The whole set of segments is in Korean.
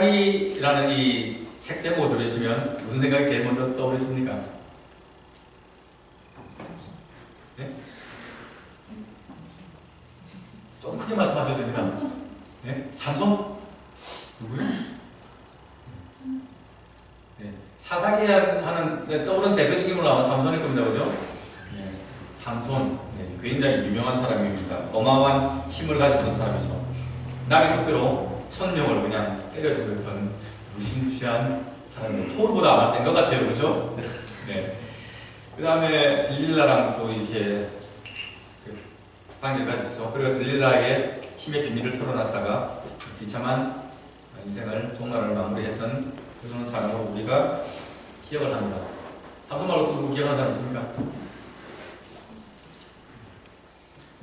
사사기라는 이 책 제목 들으시면 무슨 생각이 제일 먼저 떠오르십니까? 네? 좀 크게 말씀하셔야 됩니다. 네? 삼손? 누구요? 네. 사사기 하는 떠오르는 대표적인 인물로 아마 삼손일 겁니다. 그죠? 네. 삼손. 네. 굉장히 유명한 사람입니다. 어마어마한 힘을 가졌던 사람이죠. 남의 특별로 1000명을 그냥 때려주던 무시무시한 사람이에요. 토르보다 아마 센 것 같아요. 그죠? 네. 그 다음에 들릴라랑 또 이렇게 관계를 가졌죠. 그리고 들릴라에게 힘의 비밀을 털어놨다가 비참한 인생을 종말을 마무리했던 그런 사람으로 우리가 기억을 합니다. 삼손 말고 또 누구 기억하는 사람 있습니까?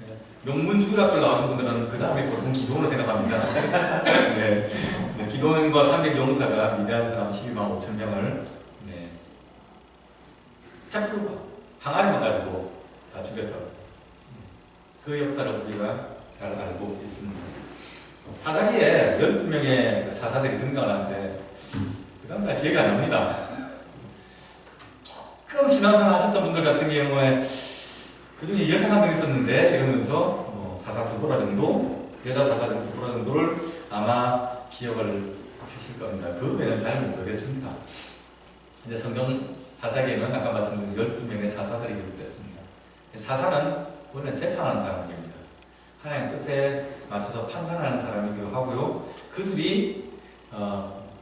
네. 명문중학교를 나오신 분들은 그 다음에 보통 기도원을 생각합니다. 네. 네. 기도원과 300용사가 위대한 사람 12만 5천 명을 네. 횃불과 항아리만 가지고 다 죽였던 그 역사를 우리가 잘 알고 있습니다. 사사기에 12명의 사사들이 등장을 하는데 그 다음 잘 기억이 안 납니다. 조금 신앙생활 하셨던 분들 같은 경우에 그 중에 여성 한 명 있었는데 이러면서 사사 두보라 정도, 여자 사사 두보라 정도를 아마 기억을 하실 겁니다. 그 외에는 잘 모르겠습니다. 이제 성경 사사기에는 아까 말씀드린 12명의 사사들이 기록됐습니다. 사사는 원래 재판하는 사람들입니다. 하나님 뜻에 맞춰서 판단하는 사람이기도 하고요. 그들이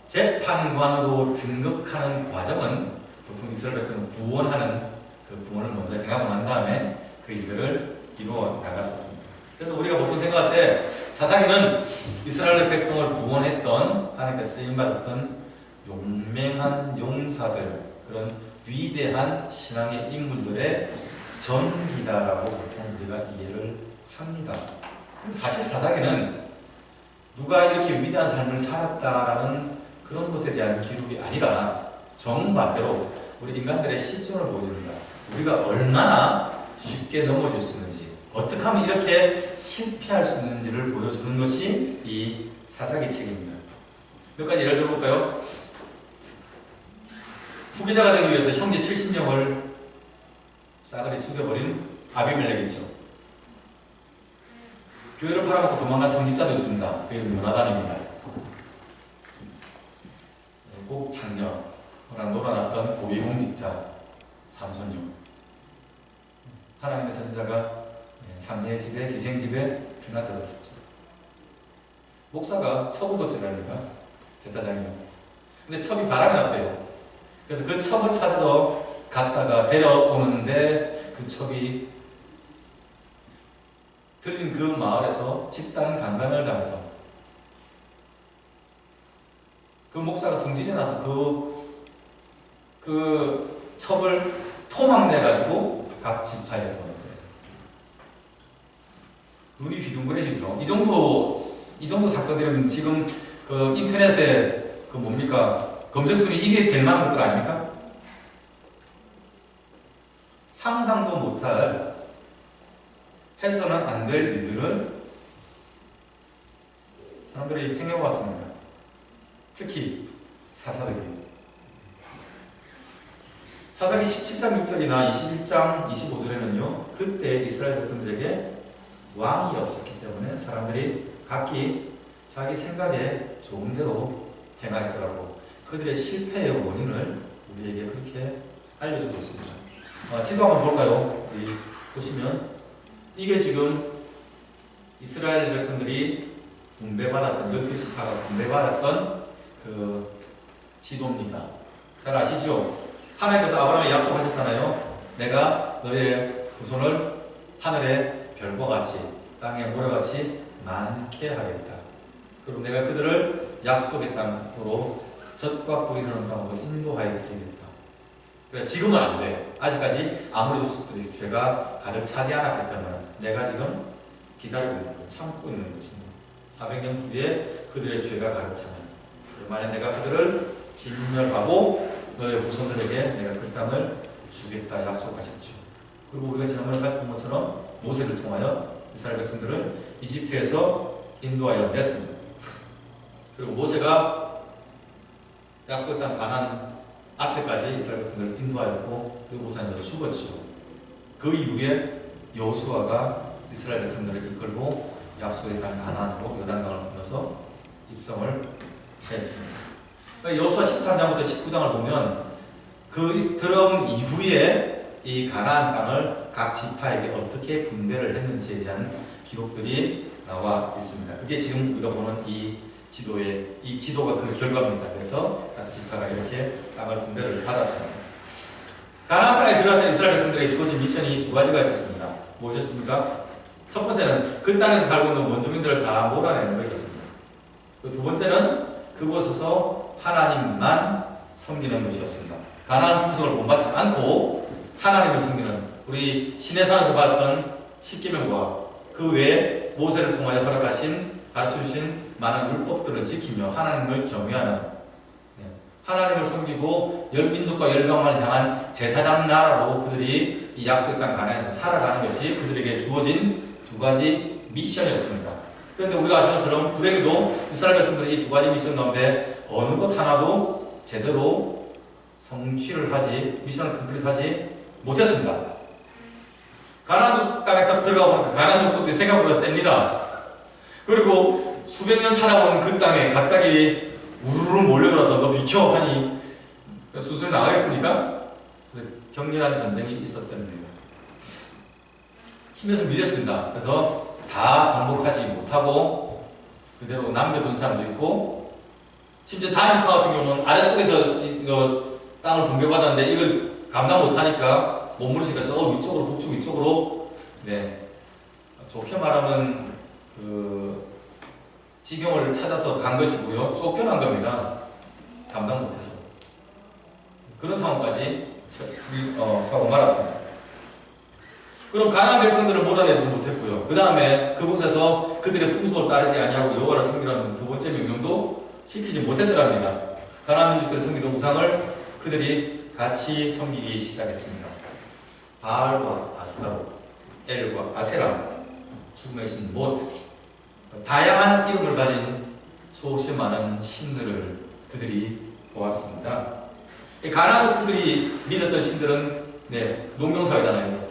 재판관으로 등극하는 과정은 보통 이스라엘 백성을 구원하는 그 구원을 먼저 행하고 난 다음에 그 일들을 이루어 나갔었습니다. 그래서 우리가 보통 생각할 때 사사기는 이스라엘 백성을 구원했던 하나님께서 쓰임받았던 용맹한 용사들, 그런 위대한 신앙의 인물들의 전기다라고 보통 우리가 이해를 합니다. 사실 사사기는 누가 이렇게 위대한 삶을 살았다라는 그런 것에 대한 기록이 아니라 정반대로 우리 인간들의 실존을 보여줍니다. 우리가 얼마나 쉽게 넘어질 수 있는지, 어떻게 하면 이렇게 실패할 수 있는지를 보여주는 것이 이 사사기 책입니다. 몇 가지 예를 들어볼까요? 후계자가 되기 위해서 형제 70명을 싸그리 죽여버린 아비멜렉 있죠. 교회를 팔아먹고 도망간 성직자도 있습니다. 그 이름 요나단입니다. 꼭 장녀, 놀아났던 고위공직자 삼손요. 하나님의 선지자가 장례의 집에, 기생집에 드나들었었죠. 목사가 첩을 때랍니다. 제사장이요. 근데 첩이 바람이 났대요. 그래서 그 첩을 찾으러 갔다가 데려오는데 그 첩이 들린 그 마을에서 집단 강간을 당해서 그 목사가 성질이 나서 그 첩을 토막내가지고 각 지파에 보냈대요. 눈이 휘둥그레지죠. 이 정도 사건들은 지금 그 인터넷에 그 뭡니까? 검색순위 1위 될 만한 것들 아닙니까? 상상도 못할 해서는 안 될 일들을 사람들이 행해왔습니다. 특히 사사들이. 사사기 17장 6절이나 21장 25절에는요, 그때 이스라엘 백성들에게 왕이 없었기 때문에 사람들이 각기 자기 생각에 좋은 대로 행하였더라고. 그들의 실패의 원인을 우리에게 그렇게 알려주고 있습니다. 지도 한번 볼까요? 보시면 이게 지금 이스라엘 백성들이 분배받았던, 12지파가 분배받았던 그 지도입니다. 잘 아시죠? 하나님께서 아브라함에 약속하셨잖아요. 내가 너의 후손을 하늘의 별과 같이 땅의 모래같이 많게 하겠다. 그리고 내가 그들을 약속의 땅으로 젖과 꿀이 흐르는 땅으로 인도하여 드리겠다. 그래, 지금은 안 돼. 아직까지 아무리 족속들이 죄가 가를 차지 않았기 때문에 내가 지금 기다리고 있는 거, 참고 있는 것입니다. 400년 후에 그들의 죄가 가를 차면 만약 내가 그들을 진멸하고 너의 후손들에게 내가 그 땅을 주겠다 약속하셨죠. 그리고 우리가 지난번에 살펴본 것처럼 모세를 통하여 이스라엘 백성들을 이집트에서 인도하여 냈습니다. 그리고 모세가 약속의 땅 가나안 앞에까지 이스라엘 백성들을 인도하였고 그곳에 이제 죽었죠. 그 이후에 여호수아가 이스라엘 백성들을 이끌고 약속의 땅 가나안으로 요단강을 건너서 입성을 하였습니다. 여호수아 13장부터 19장을 보면 그 들음 이후에 이 가나안 땅을 각 지파에게 어떻게 분배를 했는지에 대한 기록들이 나와 있습니다. 그게 지금 우리가 보는 이 지도가 그 결과입니다. 그래서 각 지파가 이렇게 땅을 분배를 받았습니다. 가나안 땅에 들어갔던 이스라엘 백성들에게 주어진 미션이 두 가지가 있었습니다. 무엇이었습니까? 첫 번째는 그 땅에서 살고 있는 원주민들을 다 몰아내는 것이었습니다. 두 번째는 그곳에서 하나님만 섬기는 것이었습니다. 가나안 풍속을 본받지 않고 하나님을 섬기는, 우리 시내산에서 봤던 십계명과 그 외에 모세를 통하여 가르쳐주신 많은 율법들을 지키며 하나님을 경외하는, 하나님을 섬기고 열 민족과 열방을 향한 제사장 나라로 그들이 이 약속의 땅 가나안에서 살아가는 것이 그들에게 주어진 두 가지 미션이었습니다. 그런데 우리가 아시는 것처럼 불행히도 이스라엘 백성들이 이 두 가지 미션 가운데 어느 것 하나도 제대로 성취를 하지, 미션을 컴플릿하지 못했습니다. 가나안 땅에 딱 들어가 보면 그 가나안 족속들이 생각보다 셉니다. 그리고 수백 년 살아온 그 땅에 갑자기 우르르 몰려들어서 너 비켜 하니 수순에 나가겠습니까? 그래서 격렬한 전쟁이 있었던 겁니다. 힘에서 밀렸습니다. 그래서 다 정복하지 못하고 그대로 남겨둔 사람도 있고, 심지어 다른 지파 같은 경우는 아래쪽에서 이거 땅을 분배받았는데 이걸 감당 못하니까 몸부림치니까 저 위쪽으로, 북쪽 위쪽으로, 좋게 말하면 그 지경을 찾아서 간 것이고요. 쫓겨난 겁니다. 감당 못해서. 그런 상황까지 차고 말았습니다. 그럼 가나안 백성들을 몰아내지도 못했고요. 그 다음에 그곳에서 그들의 풍속을 따르지 아니하고 여호와를 섬기라는 두 번째 명령도 지키지 못했더랍니다. 가나안 민족들이 섬기던 우상을 그들이 같이 섬기기 시작했습니다. 바알과 아스타롯, 엘과 아세라, 죽음의 신 못, 다양한 이름을 가진 수없이 많은 신들을 그들이 보았습니다. 가나안 족속들이 믿었던 신들은 농경사회잖아요.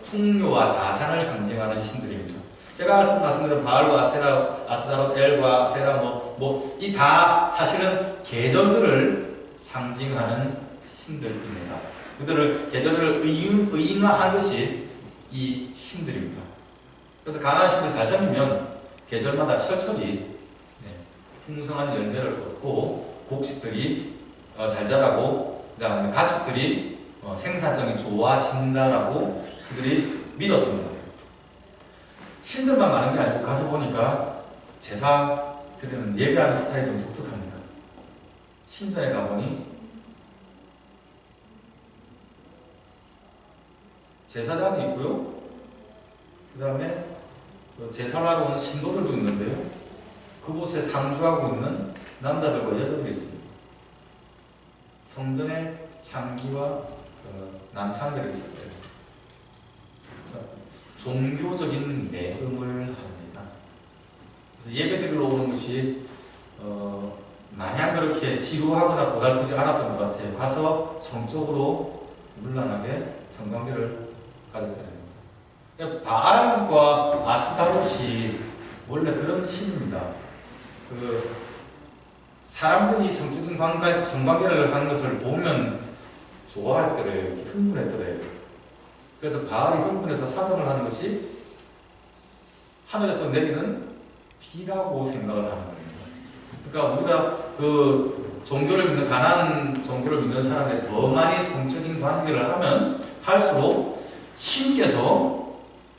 풍요와 다산을 상징하는 신들입니다. 제가 말씀드린 바알과 아세라, 아스타롯, 엘과 아세라 이 다 사실은 계절들을 상징하는 신들입니다. 그들을 계절을 의인화한 것이 이 신들입니다. 그래서 가나안 신들 잘 섬기면 계절마다 철철이 풍성한 열매를 얻고 곡식들이 잘 자라고, 그 다음에 가축들이 생산성이 좋아진다라고 그들이 믿었습니다. 신들만 많은 게 아니고 가서 보니까 제사 드리는 예배하는 스타일이 좀 독특합니다. 신전에 가보니 제사장이 있고요. 그 다음에 제사를 하러 오는 신도들도 있는데요. 그곳에 상주하고 있는 남자들과 여자들이 있습니다. 성전에 창기와 남창들이 있었대요. 그래서 종교적인 매음을 합니다. 그래서 예배드리러 오는 것이 마냥 그렇게 지루하거나 고달프지 않았던 것 같아요. 가서 성적으로 문란하게 성관계를 가졌다는 겁니다. 바알과 아스타롯이 원래 그런 신입니다. 사람들이 성적인 성관계를 하는 것을 보면 좋아했더래요. 흥분했더래요. 그래서 바알이 흥분해서 사정을 하는 것이 하늘에서 내리는 비라고 생각을 하는 겁니다. 그러니까 우리가 그 종교를 믿는, 가나안 종교를 믿는 사람에 더 많이 성적인 관계를 하면 할수록 신께서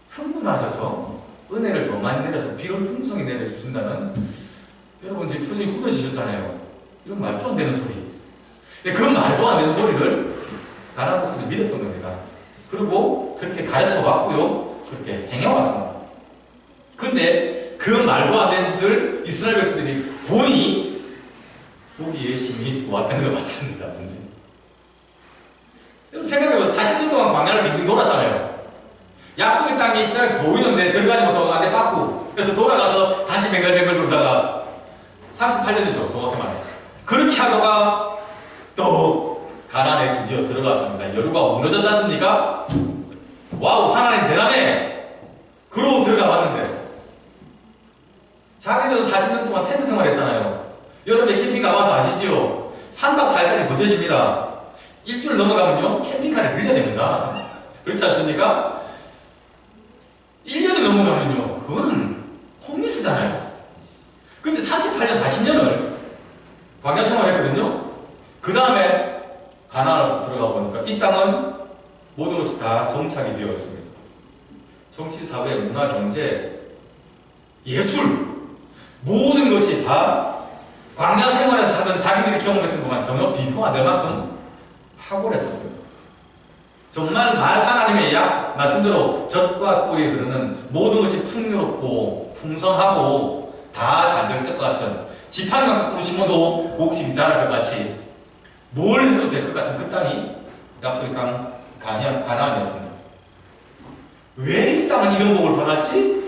흥분하셔서 은혜를 더 많이 내려서 비를 풍성히 내려주신다는, 여러분 지금 표정이 굳어지셨잖아요. 이런 말도 안 되는 소리. 근데 그 말도 안 되는 소리를 가나안 족속들이 믿었던 겁니다. 그리고 그렇게 가르쳐 왔고요. 그렇게 행해왔습니다. 근데 그 말도 안 되는 짓을 이스라엘 백성들이 보니 보기에 심히 좋았던 것 같습니다. 문제. 여러분 생각해보면 40년 동안 광야를 빙빙 돌았잖아요. 약속의 땅이 딱 보이는데 들어가지 못하고 안에 빠꾸, 그래서 돌아가서 다시 뱅글뱅글 돌다가 38년이죠. 정확히 말해. 그 그렇게 하다가 또 가나안에 드디어 들어갔습니다. 여리고가 무너졌지 않습니까? 와우, 하나님 대단해! 그러고 들어가 봤는데 자기들은 40년 동안 텐트 생활했잖아요. 여러분이 캠핑 가봐서 아시지요? 3박 4일까지 버텨집니다. 일주일 넘어가면요 캠핑카를 빌려야 됩니다. 그렇지 않습니까? 1년이 넘어가면요 그거는 홈리스잖아요. 근데 38년 40년을 광야 생활했거든요. 그 다음에 가나안으로 들어가 보니까 이 땅은 모든 것이 다 정착이 되었습니다. 정치, 사회, 문화, 경제, 예술 모든 것이 다 광야 생활에서 하던 자기들이 경험했던 것과 전혀 비교가 안 될 만큼 탁월했었어요. 정말 하나님의 말씀대로 젖과 꿀이 흐르는 모든 것이 풍요롭고 풍성하고 다 잘 될 것 같은 지팡이만 갖고 심어도 곡식이 자랄 것 같이 뭘 해도 될 것 같은 그 땅이 약속의 땅 가나안이었습니다. 왜 이 땅은 이런 복을 받았지?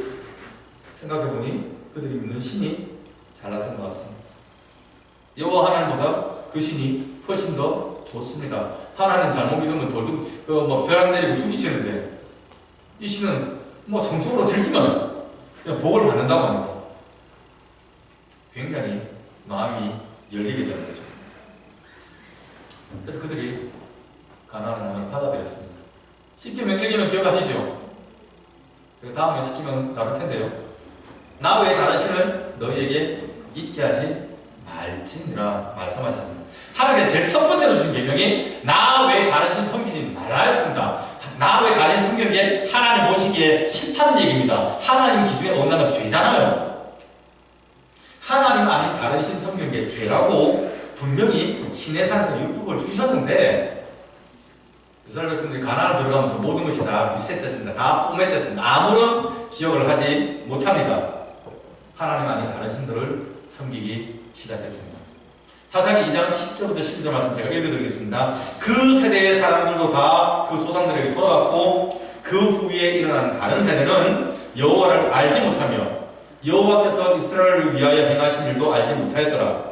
생각해보니 그들이 믿는 신이 잘났던 것 같습니다. 여호와 하나님보다 그 신이 훨씬 더 좋습니다. 하나님 잘못 믿으면 벼락 내리고 죽이시는데 이 신은 성적으로 즐기면 그냥 복을 받는다고 합니다. 굉장히 마음이 열리게 되는 거죠. 그래서 그들이 가나안을 받아들였습니다. 10계명 1계명 기억하시죠? 다음에 시키면 다를 텐데요. 나 외에 다른 신을 너희에게 있게 하지 말지니라 말씀하셨습니다. 하나님께서 제일 첫 번째로 주신 계명이 나 외에 다른 신 섬기지 말라였습니다. 나 외에 다른 신 섬기는 게 하나님 보시기에 싫다는 얘기입니다. 하나님 기준에 어긋나면 죄잖아요. 하나님 아닌 다른 신 섬기는 게 죄라고 분명히 시내산에서 율법을 주셨는데 이스라엘 백성들이 가나안에 들어가면서 모든 것이 다 리셋됐습니다. 다 포맷됐습니다. 아무런 기억을 하지 못합니다. 하나님 아닌 다른 신들을 섬기기 시작했습니다. 사사기 2장 10절부터 12절 말씀 제가 읽어드리겠습니다. 그 세대의 사람들도 다 그 조상들에게 돌아갔고 그 후에 일어난 다른 세대는 여호와를 알지 못하며 여호와께서 이스라엘을 위하여 행하신 일도 알지 못하였더라.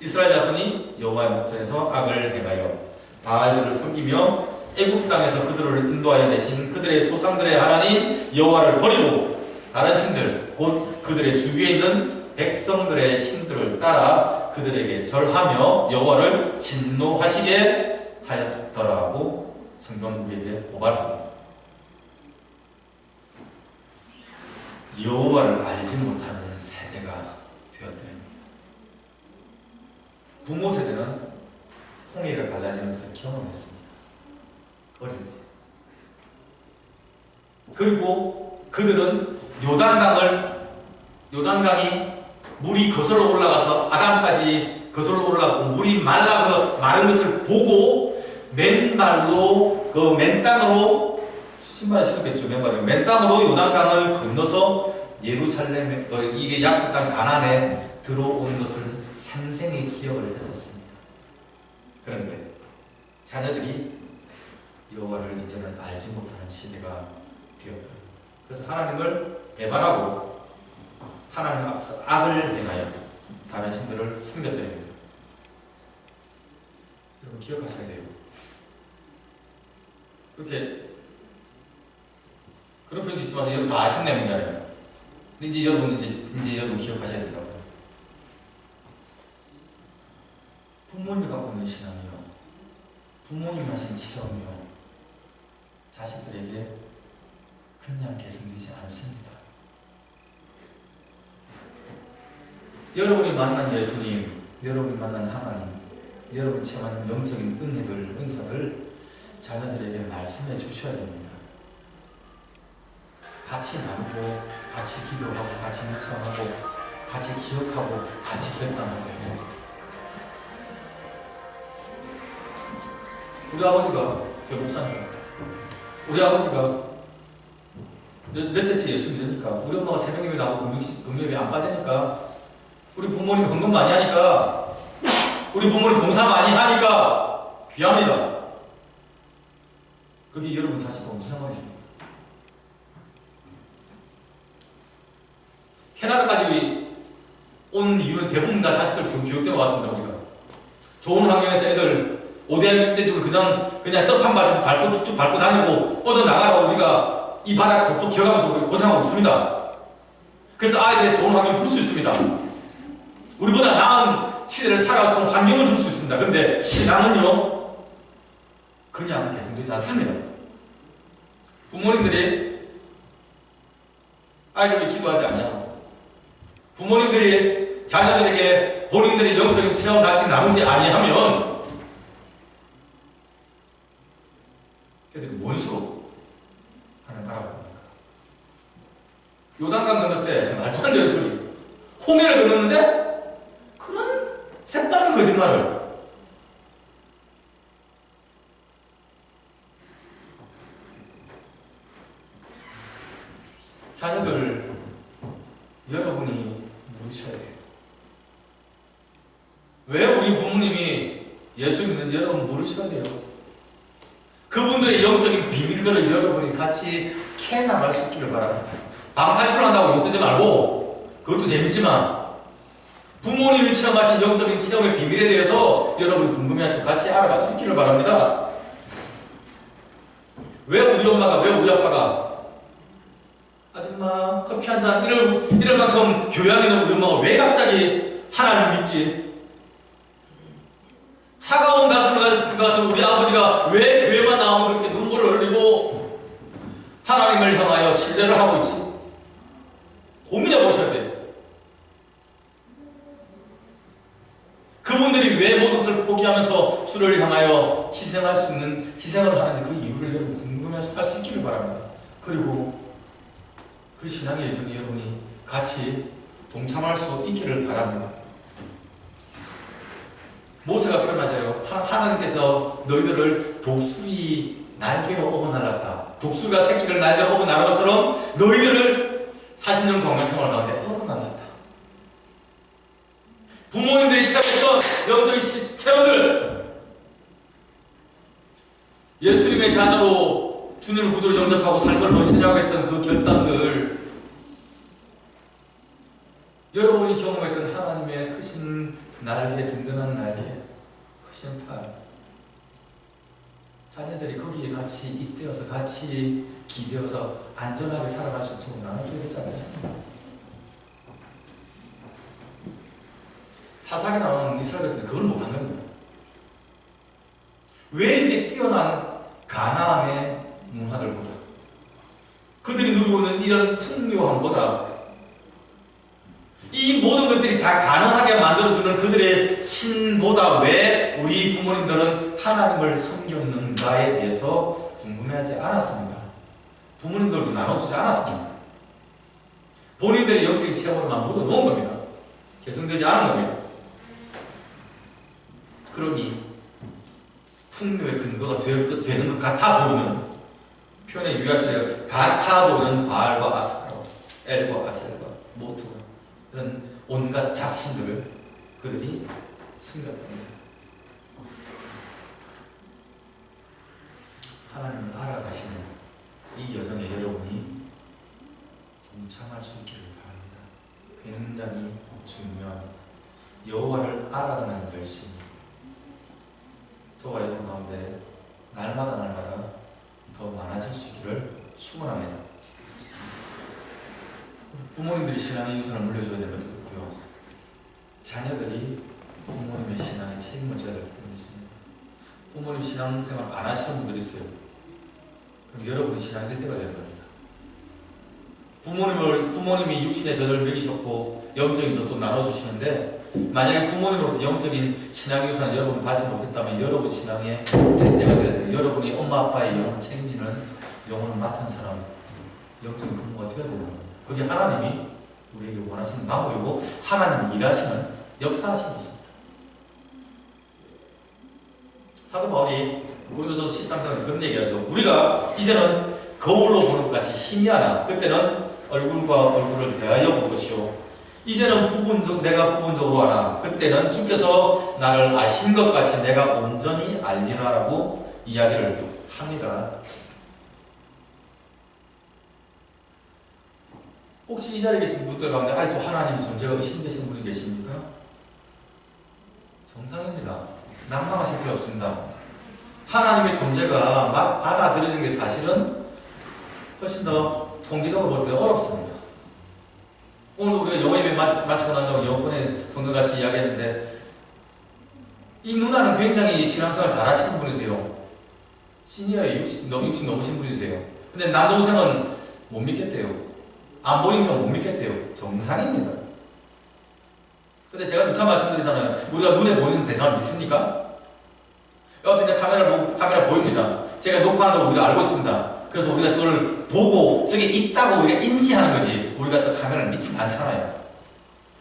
이스라엘 자손이 여호와의 목전에서 악을 행하여 바알들을 섬기며 애굽 땅에서 그들을 인도하여 내신 그들의 조상들의 하나님 여호와를 버리고 다른 신들 곧 그들의 주위에 있는 백성들의 신들을 따라 그들에게 절하며 여호와를 진노하시게 하였더라고 성경 우리에게 고발합니다. 여호와를 알지 못하는 세대가 되었더니 부모 세대는 홍해가 갈라지면서 경험했습니다. 어릴 때. 그리고 그들은 요단강이 물이 거슬러 올라가서 아담까지 거슬러 올라가고 물이 말라서 마른 것을 보고 맨발로 맨 땅으로 신발을 신었겠죠. 맨 땅으로 요단강을 건너서 예루살렘에 이게 약속 땅 가나안에 들어온 것을 생생히 기억을 했었습니다. 그런데 자녀들이 여호와를 이제는 알지 못하는 시대가 되었다. 그래서 하나님을 배반하고 하나님 앞에서 악을 행하여 다른 신들을 섬겼답니다. 여러분 기억하셔야 돼요. 그렇게 그런 표현 짓지 마세요. 여러분 다 아시는 내용이잖아요. 근데 이제 여러분 기억하셔야 된다고. 부모님이 갖고 있는 신앙이요, 부모님 하신 체험이요, 자식들에게 그냥 개선되지 않습니다. 여러분이 만난 예수님, 여러분이 만난 하나님, 여러분이 체험하는 영적인 은혜들, 은사들 자녀들에게 말씀해 주셔야 됩니다. 같이 나누고, 같이 기도하고, 같이 묵상하고, 같이 기억하고, 같이 결단하고. 우리 아버지가 교목사님, 우리 아버지가 몇 대째 예수 믿으니까, 우리 엄마가 새벽예배 나오고 금요일에 안 빠지니까, 우리 부모님 헌금 많이 하니까, 우리 부모님 봉사 많이 하니까 귀합니다. 그게 여러분 자식과 무슨 상관이 있습니까? 캐나다까지 온 이유는 대부분 다 자식들 교육 때문에 왔습니다. 우리가 좋은 환경에서 애들 5대 때쯤 그냥 떡 한 발에서 밟고 쭉쭉 밟고 다니고 뻗어나가라고 우리가 이 바닥 덮어 기어가면서 우리 고생하고 있습니다. 그래서 아이들의 좋은 환경 줄 수 있습니다. 우리보다 나은 시대를 살아갈 수 있는 환경을 줄 수 있습니다. 그런데 신앙은요, 그냥 개선되지 않습니다. 부모님들이 아이들을 기도하지 않냐? 부모님들이 자녀들에게 본인들의 영적인 체험 같이 나누지 아니하면 애들이 뭔 수로 하는 거라고 합니까? 요단강 건넜대 말도 안 되는 소리. 홍해를 건넜는데 그런 색다른 거짓말을. 자녀들 여러분이 물으셔야 돼요. 왜 우리 부모님이 예수 믿는지 여러분 물으셔야 돼요. 그분들의 영적인 비밀들을 여러분이 같이 캐나갈 수 있기를 바랍니다. 방탈출한다고 용쓰지 말고, 그것도 재밌지만 부모님이 체험하신 영적인 체험의 비밀에 대해서 여러분이 궁금해하시고 같이 알아갈 수 있기를 바랍니다. 왜 우리 엄마가, 왜 우리 아빠가 아줌마 커피 한잔 이럴 만큼 교양 있는 우리 엄마가 왜 갑자기 하나님을 믿지? 차가운 가슴을 가진 우리 아버지가 왜 교회만 나오면 그렇게 눈물을 흘리고 하나님을 향하여 신뢰를 하고 있지? 고민해 보셔야 돼요. 그분들이 왜 모든 것을 포기하면서 주를 향하여 희생할 수 있는, 희생을 하는지 그 이유를 여러분 궁금해할 수 있기를 바랍니다. 그리고 그 신앙의 여정에 여러분이 같이 동참할 수 있기를 바랍니다. 모세가 표현하자요. 하나님께서 너희들을 독수리 날개로 업어 날랐다. 독수리가 새끼를 날개로 업어 날은 것처럼 너희들을 40년 광야 생활 가운데 업어 날랐다. 부모님들이 체험했던 영적인 체험들, 예수님의 자녀로 주님을 구주로 영접하고 삶을 헌신하고 했던 그 결단들, 여러분이 경험했던 하나님의 크신 날개, 든든한 날개, 크신 팔, 자녀들이 거기에 같이 잇대어서 같이 기대어서 안전하게 살아갈 수 있도록 나눠줘야 되지 않겠습니까? 사사기 나오는 이스라엘 백성들 그걸 못한 겁니다. 왜 이렇게 뛰어난 가나안의 문화들보다, 그들이 누리고 있는 이런 풍요함보다 이 모든 것들이 다 가능하게 만들어주는 그들의 신보다 왜 우리 부모님들은 하나님을 섬겼는가에 대해서 궁금해하지 않았습니다. 부모님들도 나눠주지 않았습니다. 본인들의 영적인 체험으로만 묻어놓은 겁니다. 개성되지 않은 겁니다. 그러니 풍요의 근거가 되는 것 같아 보이는, 표현에 유의하셔야 같아 보이는 바알과 아스타로, 엘과 아셀과 모트와 그런 온갖 작신들을 그들이 섬겼던 겁니다. 하나님을 알아가시는 이 여정에 여러분이 동참할 수 있기를 바랍니다. 굉장히 중요한 여호와를 알아가는 열심, 저와 여러분 가운데 날마다 더 많아질 수 있기를 축원합니다. 부모님들이 신앙의 유산을 물려줘야 될 것도 있고요. 자녀들이 부모님의 신앙에 책임을 져야 될 부분이 있습니다. 부모님 신앙생활 안 하시는 분들이 있어요. 그럼 여러분이 신앙일 때가 되는 겁니다. 부모님이 육신의 젖을 먹이셨고 영적인 젖도 나눠주시는데, 만약에 부모님으로부터 영적인 신앙의 유산을 여러분이 받지 못했다면 여러분 신앙의 때가 되어야 돼요. 여러분이 엄마 아빠의 영혼을 책임지는, 영혼을 맡은 사람, 영적인 부모가 되어야 되는 겁니다. 그게 하나님이 우리에게 원하시는 방법이고 하나님이 일하시는, 역사하시는 것입니다. 사도 바울이 고린도전서 13장에 그런 얘기하죠. 우리가 이제는 거울로 보는 것 같이 희미하나 그때는 얼굴과 얼굴을 대하여 볼 것이요, 이제는 내가 부분적으로 하나 그때는 주께서 나를 아신 것 같이 내가 온전히 알리라라고 이야기를 합니다. 혹시 이 자리에 계신 분들 가운데 아직도 하나님의 존재가 의심되시는 분이 계십니까? 정상입니다. 난감하실 필요 없습니다. 하나님의 존재가 막 받아들여지는 게 사실은 훨씬 더 통계적으로 볼 때 어렵습니다. 오늘 우리가 영어 예배 마치고 난 다음에 영어권의 성도 같이 이야기했는데 이 누나는 굉장히 신앙생활 잘하시는 분이세요. 시니어에 60 넘으신 분이세요. 근데 남동생은 못 믿겠대요. 안 보이니까 못 믿겠대요. 정상입니다. 근데 제가 누차 말씀드리잖아요. 우리가 눈에 보이는 대상을 믿습니까? 옆에 있는 카메라 보입니다. 제가 녹화하는 걸 우리가 알고 있습니다. 그래서 우리가 저걸 보고 저게 있다고 우리가 인지하는 거지 우리가 저 카메라를 믿지 않잖아요.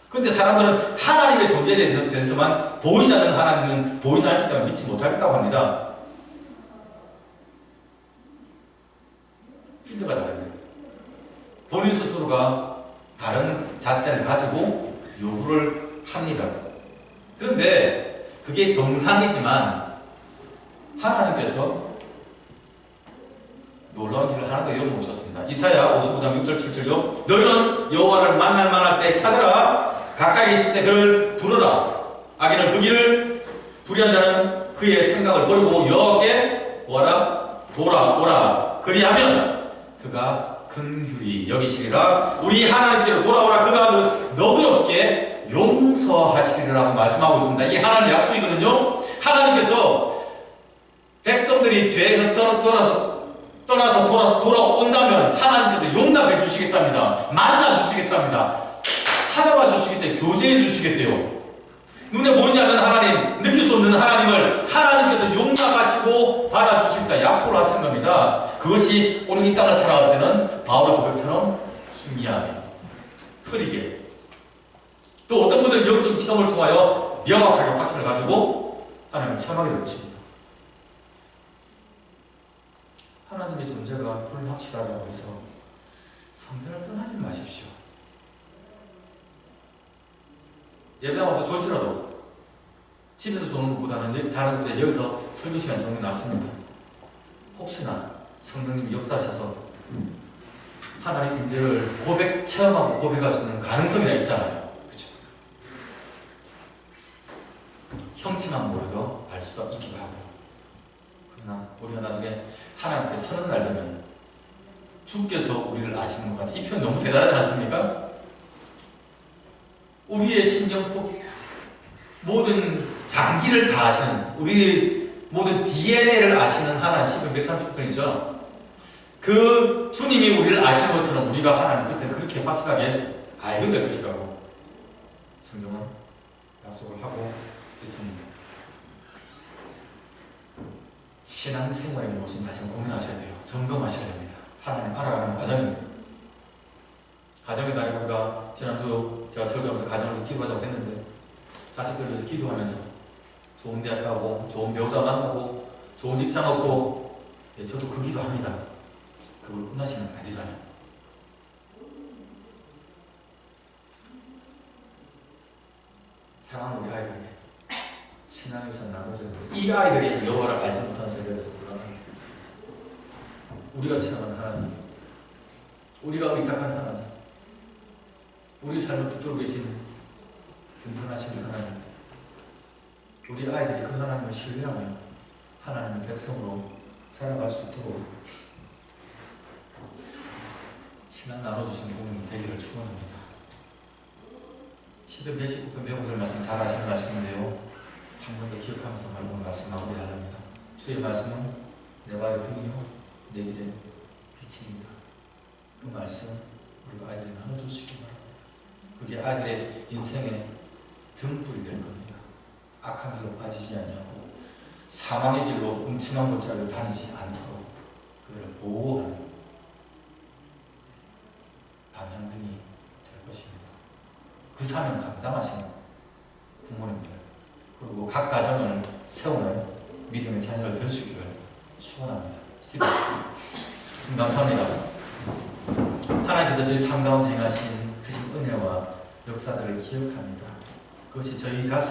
근데 사람들은 하나님의 존재에 대해서만 보이지 않는 하나님은 보이지 않기 때문에 믿지 못하겠다고 합니다. 필드가 다릅니다. 본인 스스로가 다른 잣대를 가지고 요구를 합니다. 그런데 그게 정상이지만 하나님께서 놀라운 일을 하나 더 열어놓으셨습니다. 이사야 55장 6절 7절요. 너희는 여호와를 만날 때 찾으라. 가까이 계실 때 그를 부르라. 악인은 그 길을 불의한 자는 그의 생각을 버리고 여호와께 뭐하라? 돌아오라. 그리하면 그가 긍휼히 여기시리라. 우리 하나님께로 돌아오라. 그가 너그럽게 용서하시리라고 말씀하고 있습니다. 이게 하나님의 약속이거든요. 하나님께서 백성들이 죄에서 떠나서 돌아온다면 하나님께서 용납해 주시겠답니다. 만나 주시겠답니다. 찾아와 주시겠대요. 교제해 주시겠대요. 눈에 보이지 않는 하나님, 느낄 수 없는 하나님을 하나님께서 용납하시고 받아주시겠다 약속을 하시는 겁니다. 그것이 오늘 이 땅을 살아갈 때는 바울의 고백처럼 희미하게, 흐리게, 또 어떤 분들은 영적 체험을 통하여 명확하게 확신을 가지고 하나님을 체험하게 될 것입니다. 하나님의 존재가 불확실하다고 해서 성전을 떠나지 마십시오. 예배당 와서 졸지라도 집에서 조는 것보다는 자는데 여기서 설교 시간 정해 놨습니다. 혹시나 성령님이 역사하셔서 하나님 임재를 체험하고 고백할 수 있는 가능성이 있잖아요. 그렇죠? 형체만 모르도 알 수가 있기도 하고요. 그러나 우리가 나중에 하나님 앞에 서는 날 되면 주께서 우리를 아시는 것 같이, 이 표현 너무 대단하지 않습니까? 우리의 신경폭, 모든 장기를 다 아시는, 우리 모든 DNA를 아시는 하나님, 시편 139편이죠. 그 주님이 우리를 아시는 것처럼 우리가 하나님 그때 그렇게 확실하게 알게 될 것이라고 성경은 약속을 하고 있습니다. 신앙생활의 무엇인 다시 한번 고민하셔야 돼요. 점검하셔야 됩니다. 하나님 알아가는 과정입니다. 가정의 날에 우리가 지난주 제가 설교하면서 가정을 위해 기도하자고 했는데 자식들을 위해서 기도하면서 좋은 대학 가고 좋은 배우자 만나고 좋은 직장 얻고, 예, 저도 그 기도합니다. 그걸 끝나시면 안 되잖아요. 사랑하는 우리 아이들에게 신앙의 우선 나눠줘야 돼요. 이 아이들이 여호와를 알지 못한 세대에 대해서 불안합니다. 우리가 체험하는 하나님, 우리가 의탁한 하나님, 우리 삶을 붙들고 계신 든든하신 하나님, 우리 아이들이 그 하나님을 신뢰하며 하나님의 백성으로 자라갈 수 있도록 신앙 나눠주신 부모님 되기를 축원합니다. 시편 119편 105절 말씀 잘 아시는 말씀인데요, 한 번 더 기억하면서 말씀 마무리해야 합니다. 주의 말씀은 내 발의 등이요 내 길의 빛입니다. 그 말씀 우리가 아이들이 나눠주시기 바랍니다. 그게 아이들의 인생의 등불이 될 겁니다. 악한 길로 빠지지 아니하고 사망의 길로 음침한 골짜기를 다니지 않도록 그들을 보호하는 방향등이 될 것입니다. 그 사명 감당하시는 부모님들, 그리고 각 가정을 세우는 믿음의 자녀를 될 수 있기를 축원합니다. 기도하십시오. 지금 감사합니다. 하나님께서 저희 삶 가운데 행하신 크신 은혜와 역사들을 기억합니다. 그것이 저희 가슴